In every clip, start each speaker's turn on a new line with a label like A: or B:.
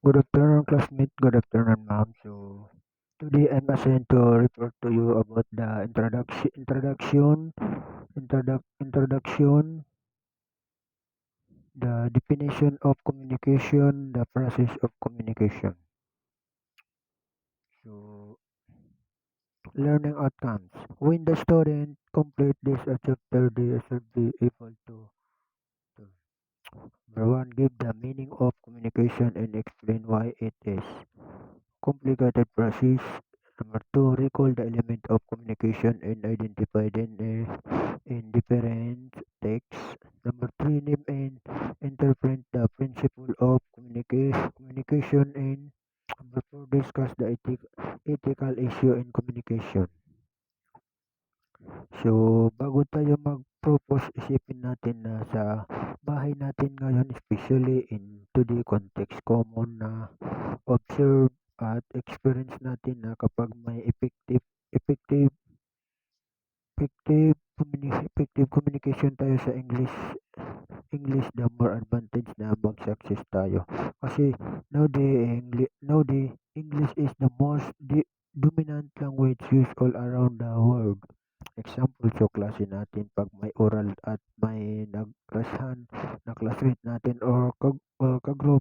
A: Good afternoon, classmate. Good afternoon, ma'am. So today I'm assigned to report to you about the introduction, the definition of communication, the process of communication. So learning outcomes. When the student complete this chapter, they should be able to number one, give the meaning of communication and explain why it is complicated process. Number two, recall the element of communication and identify them in different texts. Number three, name and interpret the principle of communication. And number four, discuss the ethical issue in communication. So, bago tayo mag-propose, isipin natin na sa bahay natin ngayon, especially in today context, common na observe at experience natin na kapag may effective, effective communication tayo sa English, the more advantage na mag-success tayo. Kasi nowadays, English is the most dominant language used all around the world. Example, so klase natin pag may oral at may nag-classhan na classmate natin or ka-group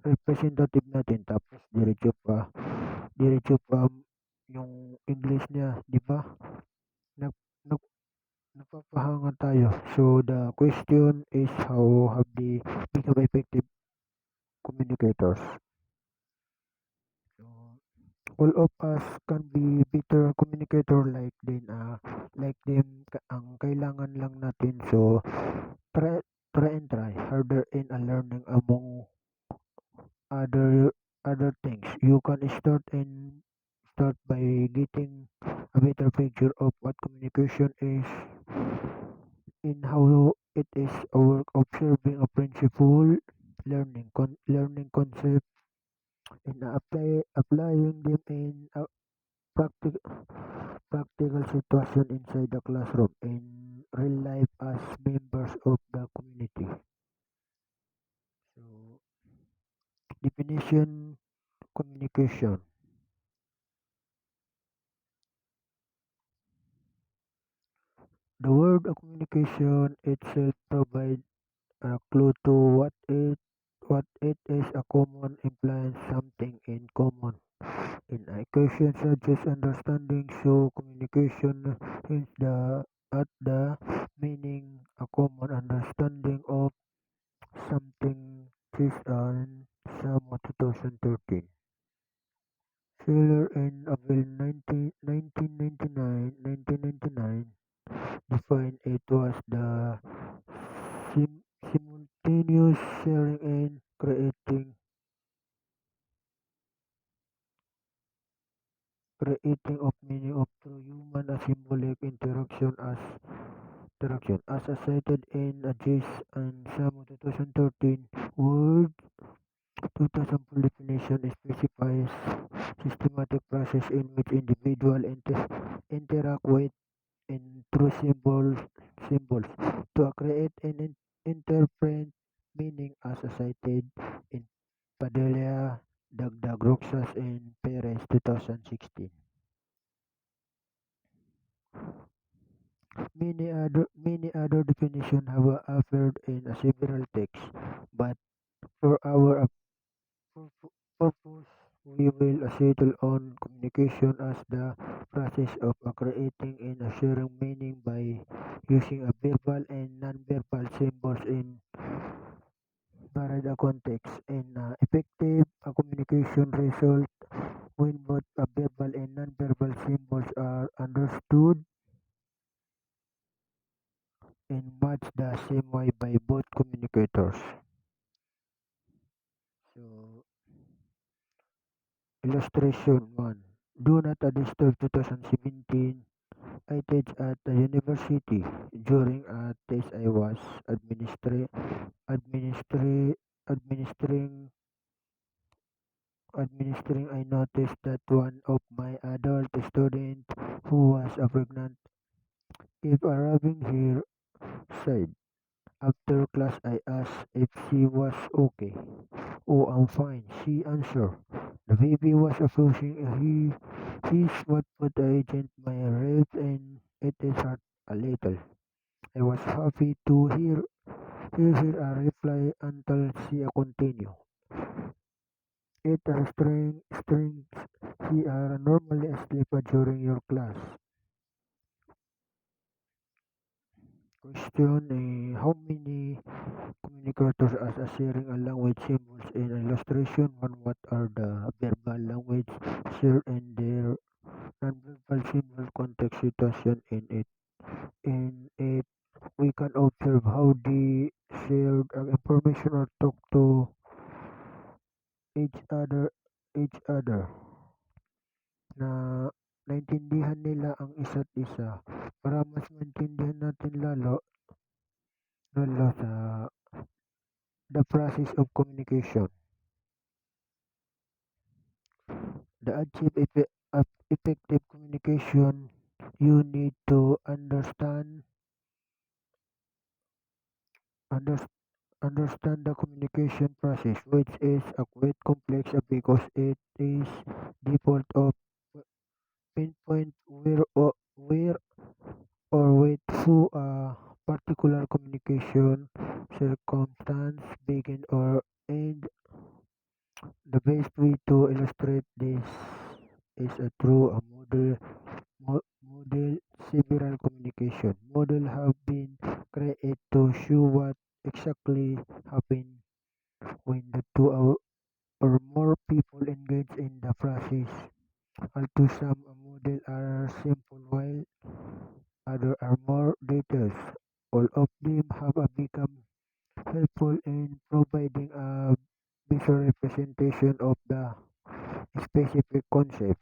A: representative natin tapos diretso pa yung English niya, di ba? Nag, nag, Napapahangan tayo. So the question is how have they become effective communicators? So all of us can be better communicator like them ang kailangan lang natin so try harder in a learning among other other things. You can start by getting a better picture of what communication is and how it is a work observing a principle, learning concept, and applying them in a practical practical situation inside the classroom in real life as members of the community. So definition communication. The word of communication itself provides a clue to what it is a common implies something in common. In a question such as understanding, so communication hints at the meaning a common understanding of something this on Samo 2013. Sailor and Abel 1999 defined it was the simultaneous sharing and creating of meaning of through human a symbolic interaction as cited in a GEC and Samo 2013 word 2000 full definition specifies systematic process in which individuals interact with and through symbols to create and interpret meaning as cited in Padilla, Dagdag Roxas, and Perez 2016. Many other definitions have appeared in several texts, but for our purpose, we will settle on communication as the process of creating and sharing meaning by using a verbal and non-verbal symbols in varied contexts. And effective communication result when both verbal and non-verbal symbols are understood and much the same way by both communicators. So, illustration 1. Do not disturb 2017. I teach at the university. During a test I was administri- administering administering I noticed that one of my adult students who was pregnant if arriving here said After class I asked if she was okay. "Oh, I'm fine," she answered. The baby was approaching. His what put the agent my ribs and it is hurt a little. I was happy to hear her reply until she continued. It are strings. She are normally asleep during your class. Question how many communicators as a sharing a language symbols in illustration? One, what are the verbal language shared in their non-verbal symbol context situation in it? In it, we can observe how they shared information or talk to each other each other na naintindihan nila ang isa't isa para mas maintindihan natin lalo sa the process of communication. The achieve effective communication, you need to under, understand the communication process, which is a quite complex because it is default of pinpoint where or with who a particular communication circumstance begin or end. The best way to illustrate this is through a model. Several communication model have been created to show what exactly happens when the two or more people engage in the process. Although some models are simple while others are more detailed, all of them have become helpful in providing a visual representation of the specific concept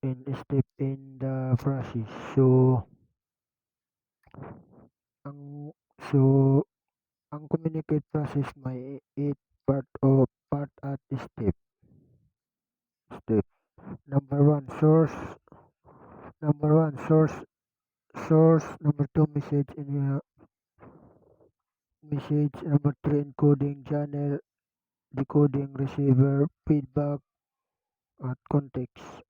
A: in step in the process. Ang so ang communicate process may it part at step. Number one source. Number two message. Number three encoding channel, decoding receiver, feedback at context.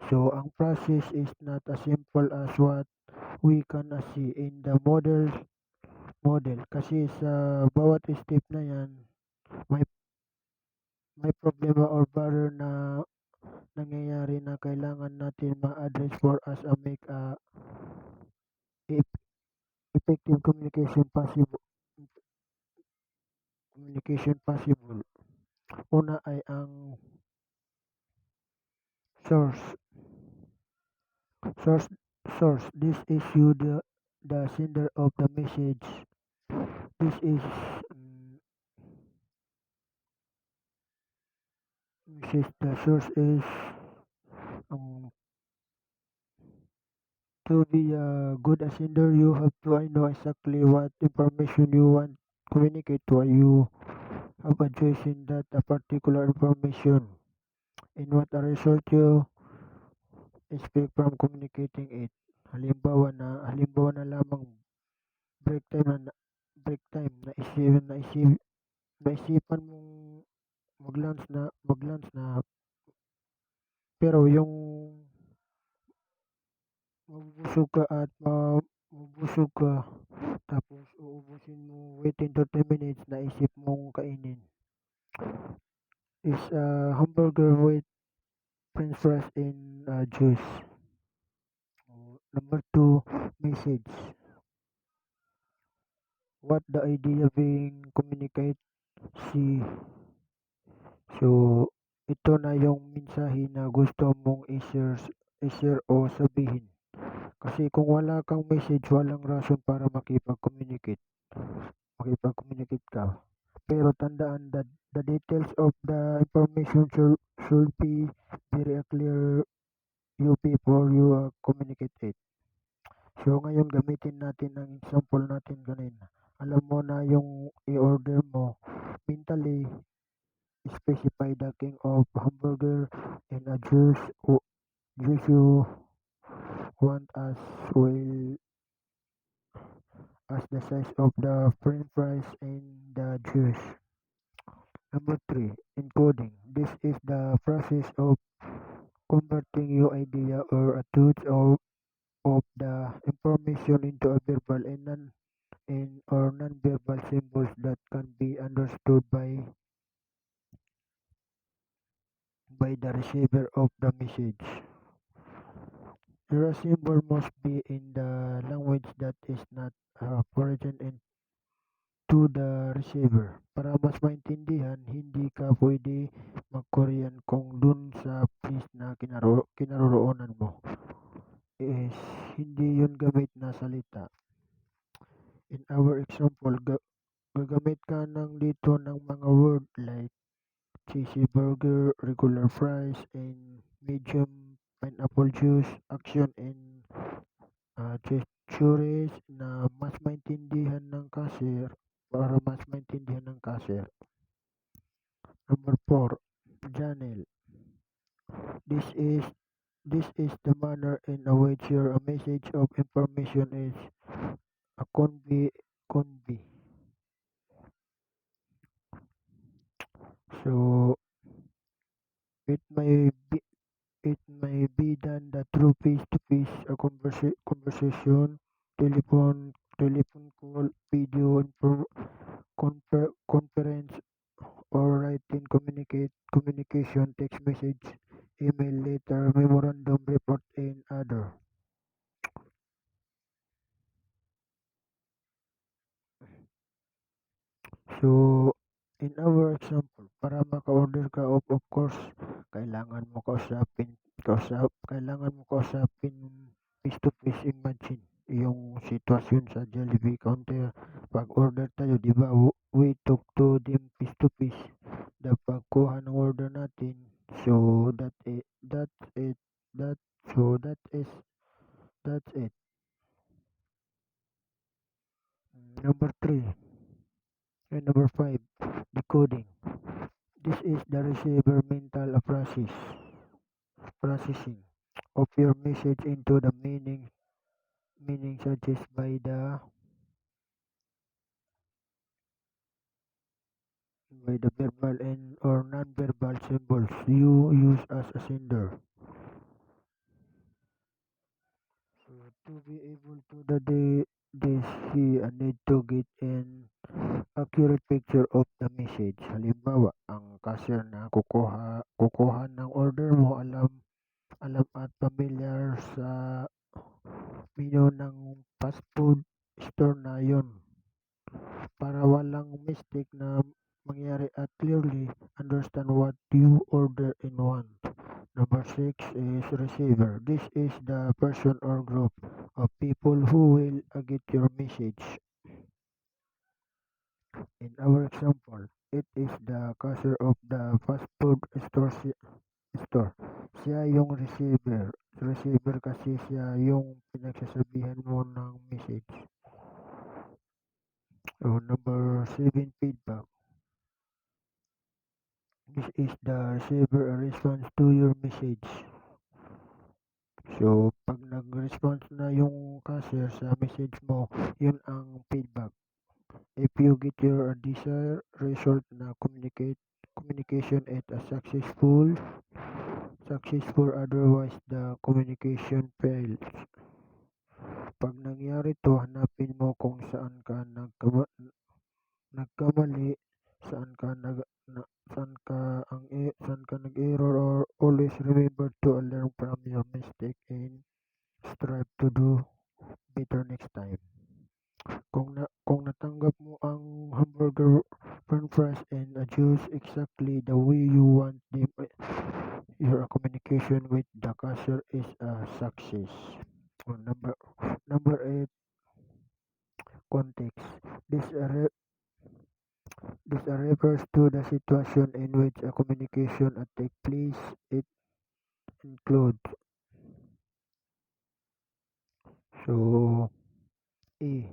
A: So ang process is not as simple as what we can see in the model kasi sa bawat step na yan may may problema or barrier na nangyayari na kailangan natin ma-address for us a make a e- effective communication possible. Una ay ang source. Source this is you the sender of the message. This is message the source is um, to be a good sender you have to I know exactly what information you want communicate to you have addressing that a particular information in what a result you expect from communicating it. Halimbawa na lamang break time break time naisipan mong mag-lunch na pero yung mabubusog ka tapos uubusin mo within 30 minutes naisip mong kainin is hamburger with french fries and juice. Number two, message. What the idea being communicate si so ito na yung mensahe na gusto mong i-share o sabihin. Kasi kung wala kang message, walang rason para makipag-communicate ka. Pero tandaan that the details of the information should be very clear you before you communicate it. So ngayon gamitin natin ang example natin kanina. Alam mo na yung i-order mo, mentally specify the king of hamburger and a juice you want as well as the size of the french fries and the juice. Number three, encoding. This is the process of converting your idea or a truth of the information into a verbal and or non-verbal symbols that can be understood by the receiver of the message. Your symbol must be in the language that is not foreign and to the receiver. Para mas maintindihan, hindi ka pwede mag-Korean kung dun sa place na kinaroroonan mo is hindi yun gamit na salita. In our example, gagamit ka ng dito ng mga word like cheesy burger, regular fries, and medium pineapple juice, action, and gestures na mas maintindihan ng cashier para mas maintindihan ng cashier. Number four, channel. This is this is the manner in which your message of information is convey. So it may be it may be done that through face-to-face conversation, telephone call, video conference, or writing communication, text message, email, letter, memorandum, report, and other. So, in our example, para maka-order ka of course, kailangan mo kailangan mo kausapin face to face. Imagine yung sitwasyon sa Jollibee counter. Pag-order tayo, di ba, we talk to them face to face. The pagkuha ng order natin. So, that, that's it. Number three, and number five, decoding. This is the receiver mental processing of your message into the meaning suggested by the verbal and or non-verbal symbols you use as a sender. So to be able to this he need to get an accurate picture of the message. Halimbawa, ang cashier na kukuha ng order mo, alam at familiar sa menu ng fast food store na yon para walang mistake na mangyari at clearly understand what you order and want. Number six is receiver. This is the person or group of people who will get your message. In our example, it is the cashier of the fast food store. Siya yung receiver. Receiver kasi siya yung pinagsasabihan mo ng message. So, number seven, feedback. This is the receiver response to your message. So, pag nag-response na yung cashier sa message mo, yun ang feedback. If you get your desired result na communication at a successful, otherwise the communication fails. Pag nangyari to, hanapin mo kung saan ka nagkamali, saan ka nag na, saan ka nag-error, or always remember to learn from your mistake and strive to do better next time. Kung natanggap mo ang hamburger, french fries, and a juice exactly the way you want them, your communication with the cashier is a success. Number eight, context. This refers to the situation in which a communication take place. It includes so A,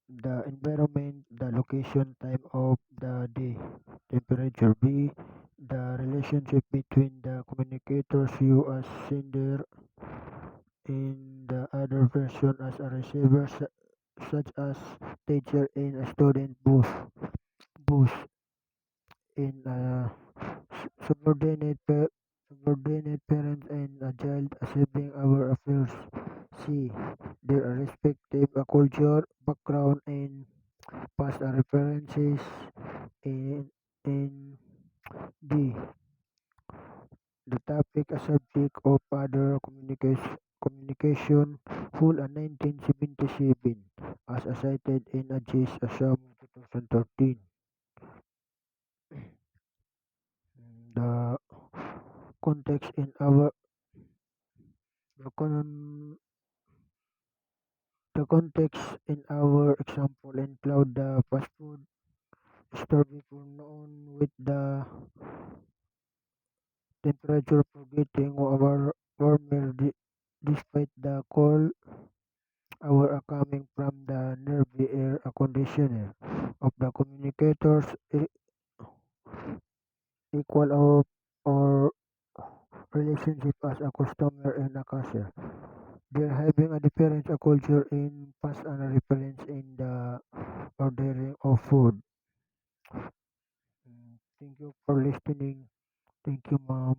A: the environment, the location, time of the day, temperature. B, the relationship between the communicators, you as sender and the other person as a receiver. such as teacher in a student booth in a subordinate parent and a child assembling our affairs. C. Their respective culture, background, and past references. In D. The topic a subject of other communication, full in 1977, as cited in a GEC Assam 2013. The context in our the, con, the context in our example include the fast food store before noon with the temperature for getting warmer despite the cold hour coming from the nearby air conditioner of the communicators equal of or relationship as a customer and a cashier. They're having a different culture in past and a reference in the ordering of food. Thank you for listening. Thank you, ma'am.